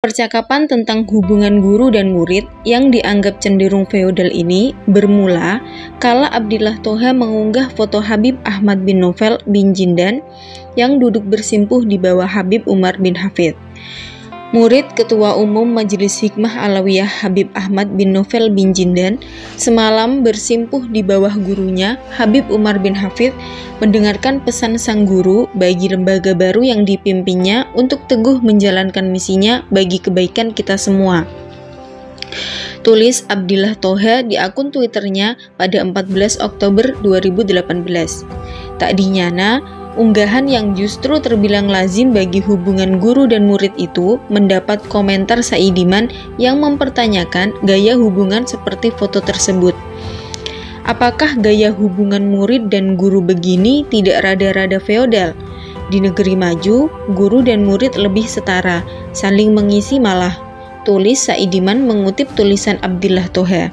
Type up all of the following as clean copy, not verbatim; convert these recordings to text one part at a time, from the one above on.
Percakapan tentang hubungan guru dan murid yang dianggap cenderung feodal ini bermula kala Abdillah Thoha mengunggah foto Habib Ahmad bin Novel bin Jindan yang duduk bersimpuh di bawah Habib Umar bin Hafid. Murid Ketua Umum Majelis Hikmah Alawiyah Habib Ahmad bin Novel bin Jindan semalam bersimpuh di bawah gurunya Habib Umar bin Hafid mendengarkan pesan sang guru bagi lembaga baru yang dipimpinnya untuk teguh menjalankan misinya bagi kebaikan kita semua. Tulis Abdillah Thoha di akun Twitternya pada 14 Oktober 2018. Tak dinyana, unggahan yang justru terbilang lazim bagi hubungan guru dan murid itu mendapat komentar Saidiman yang mempertanyakan gaya hubungan seperti foto tersebut. Apakah gaya hubungan murid dan guru begini tidak rada-rada feodal? Di negeri maju, guru dan murid lebih setara, saling mengisi malah. Tulis Saidiman mengutip tulisan Abdillah Thoha.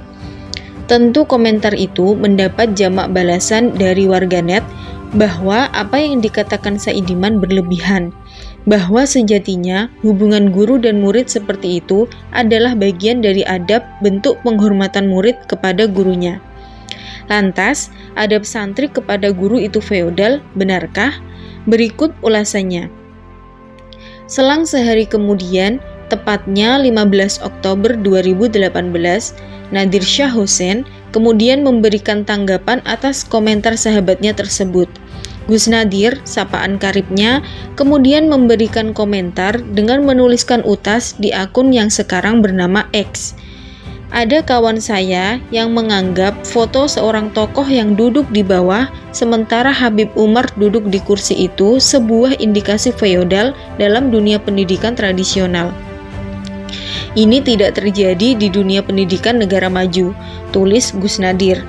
Tentu komentar itu mendapat jamak balasan dari warganet bahwa apa yang dikatakan Saidiman berlebihan, bahwa sejatinya hubungan guru dan murid seperti itu adalah bagian dari adab bentuk penghormatan murid kepada gurunya. Lantas, adab santri kepada guru itu feodal, benarkah? Berikut ulasannya. Selang sehari kemudian, tepatnya 15 Oktober 2018, Nadir Shah Hussein kemudian memberikan tanggapan atas komentar sahabatnya tersebut. Gus Nadir, sapaan karibnya, kemudian memberikan komentar dengan menuliskan utas di akun yang sekarang bernama X. Ada kawan saya yang menganggap foto seorang tokoh yang duduk di bawah sementara Habib Umar duduk di kursi itu sebuah indikasi feodal dalam dunia pendidikan tradisional. Ini tidak terjadi di dunia pendidikan negara maju, tulis Gus Nadir.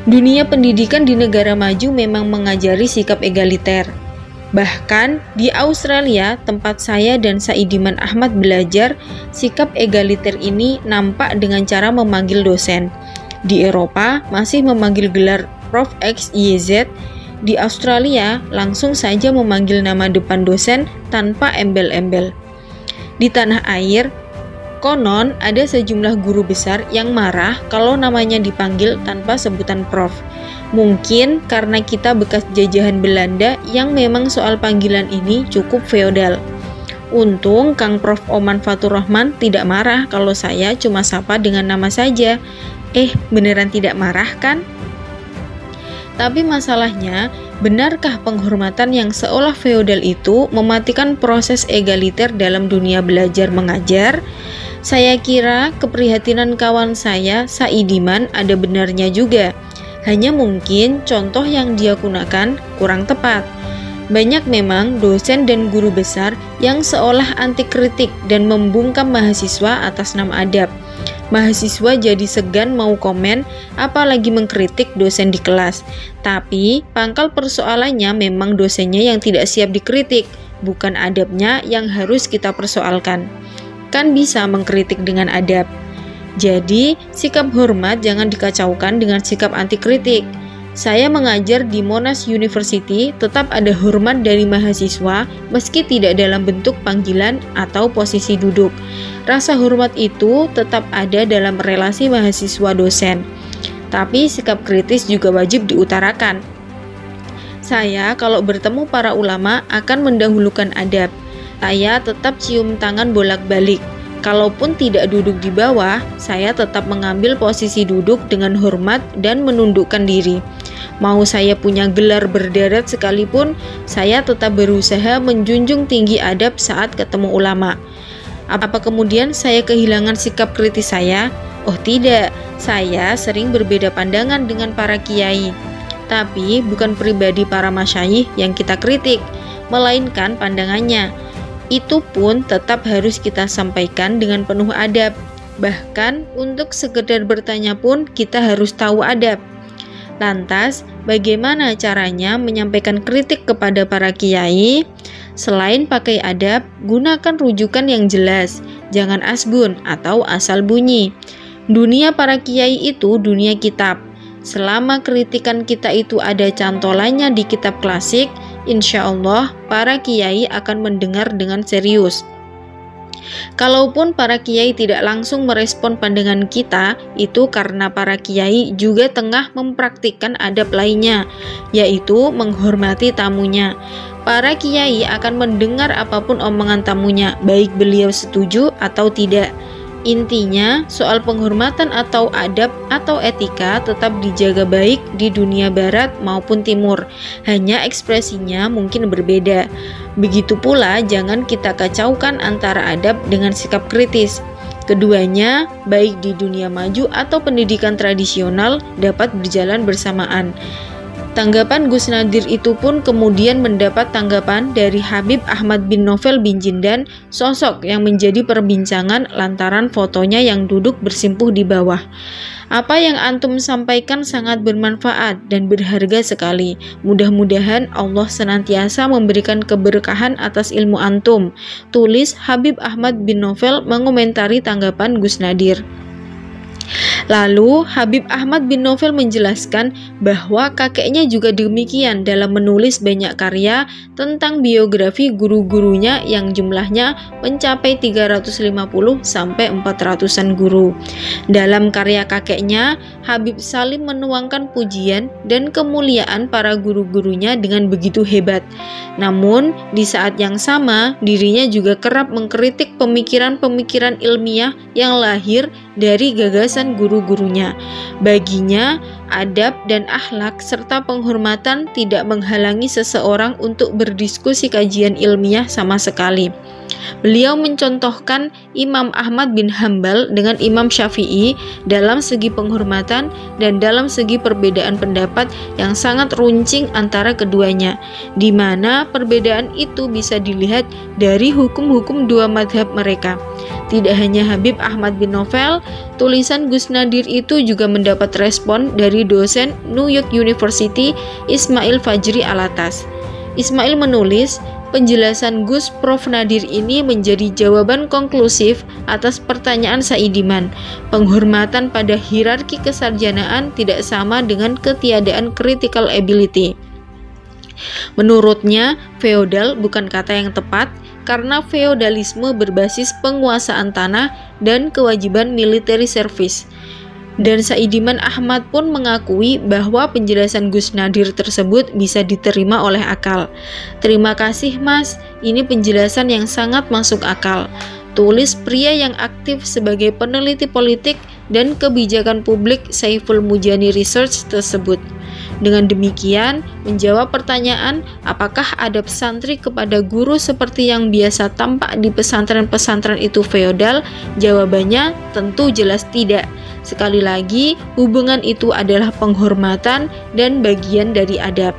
Dunia pendidikan di negara maju memang mengajari sikap egaliter. Bahkan di Australia, tempat saya dan Saidiman Ahmad belajar, sikap egaliter ini nampak dengan cara memanggil dosen. Di Eropa masih memanggil gelar Prof X Y Z. Di Australia langsung saja memanggil nama depan dosen tanpa embel-embel. Di tanah air, konon ada sejumlah guru besar yang marah kalau namanya dipanggil tanpa sebutan prof. Mungkin karena kita bekas jajahan Belanda yang memang soal panggilan ini cukup feodal. Untung Kang Prof Oman Faturrahman tidak marah kalau saya cuma sapa dengan nama saja. Beneran tidak marah kan? Tapi masalahnya, benarkah penghormatan yang seolah feodal itu mematikan proses egaliter dalam dunia belajar mengajar? Saya kira keprihatinan kawan saya, Saidiman, ada benarnya juga. Hanya mungkin contoh yang dia gunakan kurang tepat. Banyak memang dosen dan guru besar yang seolah anti kritik dan membungkam mahasiswa atas nama adab. Mahasiswa jadi segan mau komen, apalagi mengkritik dosen di kelas. Tapi pangkal persoalannya memang dosennya yang tidak siap dikritik, bukan adabnya yang harus kita persoalkan. Kan bisa mengkritik dengan adab. Jadi, sikap hormat jangan dikacaukan dengan sikap anti kritik. Saya mengajar di Monash University, tetap ada hormat dari mahasiswa meski tidak dalam bentuk panggilan atau posisi duduk. Rasa hormat itu tetap ada dalam relasi mahasiswa dosen. Tapi sikap kritis juga wajib diutarakan. Saya kalau bertemu para ulama akan mendahulukan adab. Saya tetap cium tangan bolak-balik. Kalaupun tidak duduk di bawah, saya tetap mengambil posisi duduk dengan hormat dan menundukkan diri. Mau saya punya gelar berderet sekalipun, saya tetap berusaha menjunjung tinggi adab saat ketemu ulama. Apa kemudian saya kehilangan sikap kritis saya? Oh tidak, saya sering berbeda pandangan dengan para kiai. Tapi bukan pribadi para masyayikh yang kita kritik, melainkan pandangannya. Itu pun tetap harus kita sampaikan dengan penuh adab. Bahkan untuk sekedar bertanya pun kita harus tahu adab. Lantas, bagaimana caranya menyampaikan kritik kepada para kiai? Selain pakai adab, gunakan rujukan yang jelas, jangan asbun atau asal bunyi. Dunia para kiai itu dunia kitab. Selama kritikan kita itu ada cantolannya di kitab klasik, insya Allah para kiai akan mendengar dengan serius. Kalaupun para kiai tidak langsung merespon pandangan kita, itu karena para kiai juga tengah mempraktikkan adab lainnya, yaitu menghormati tamunya. Para kiai akan mendengar apapun omongan tamunya, baik beliau setuju atau tidak. Intinya, soal penghormatan atau adab atau etika tetap dijaga baik di dunia barat maupun timur. Hanya ekspresinya mungkin berbeda. Begitu pula jangan kita kacaukan antara adab dengan sikap kritis. Keduanya, baik di dunia maju atau pendidikan tradisional, dapat berjalan bersamaan. Tanggapan Gus Nadir itu pun kemudian mendapat tanggapan dari Habib Ahmad bin Novel bin Jindan, sosok yang menjadi perbincangan lantaran fotonya yang duduk bersimpuh di bawah. Apa yang antum sampaikan sangat bermanfaat dan berharga sekali. Mudah-mudahan Allah senantiasa memberikan keberkahan atas ilmu antum. Tulis Habib Ahmad bin Novel mengomentari tanggapan Gus Nadir. Lalu Habib Ahmad bin Novel menjelaskan bahwa kakeknya juga demikian dalam menulis banyak karya tentang biografi guru-gurunya yang jumlahnya mencapai 350-400an guru. Dalam karya kakeknya, Habib Salim menuangkan pujian dan kemuliaan para guru-gurunya dengan begitu hebat. Namun, di saat yang sama, dirinya juga kerap mengkritik pemikiran-pemikiran ilmiah yang lahir dari gagasan guru-gurunya. Baginya, adab dan akhlak serta penghormatan tidak menghalangi seseorang untuk berdiskusi kajian ilmiah sama sekali. Beliau mencontohkan Imam Ahmad bin Hambal dengan Imam Syafi'i dalam segi penghormatan dan dalam segi perbedaan pendapat yang sangat runcing antara keduanya, di mana perbedaan itu bisa dilihat dari hukum-hukum dua madhab mereka. Tidak hanya Habib Ahmad bin Novel, tulisan Gus Nadir itu juga mendapat respon dari dosen New York University Ismail Fajri Alatas. Ismail menulis, penjelasan Gus Prof Nadir ini menjadi jawaban konklusif atas pertanyaan Saidiman. Penghormatan pada hierarki kesarjanaan tidak sama dengan ketiadaan critical ability. Menurutnya, feodal bukan kata yang tepat karena feodalisme berbasis penguasaan tanah dan kewajiban military service. Dan Saidiman Ahmad pun mengakui bahwa penjelasan Gus Nadir tersebut bisa diterima oleh akal. Terima kasih Mas, ini penjelasan yang sangat masuk akal. Tulis pria yang aktif sebagai peneliti politik dan kebijakan publik Saiful Mujani Research tersebut. Dengan demikian, menjawab pertanyaan apakah adab santri kepada guru seperti yang biasa tampak di pesantren-pesantren itu feodal, jawabannya tentu jelas tidak. Sekali lagi, hubungan itu adalah penghormatan dan bagian dari adab.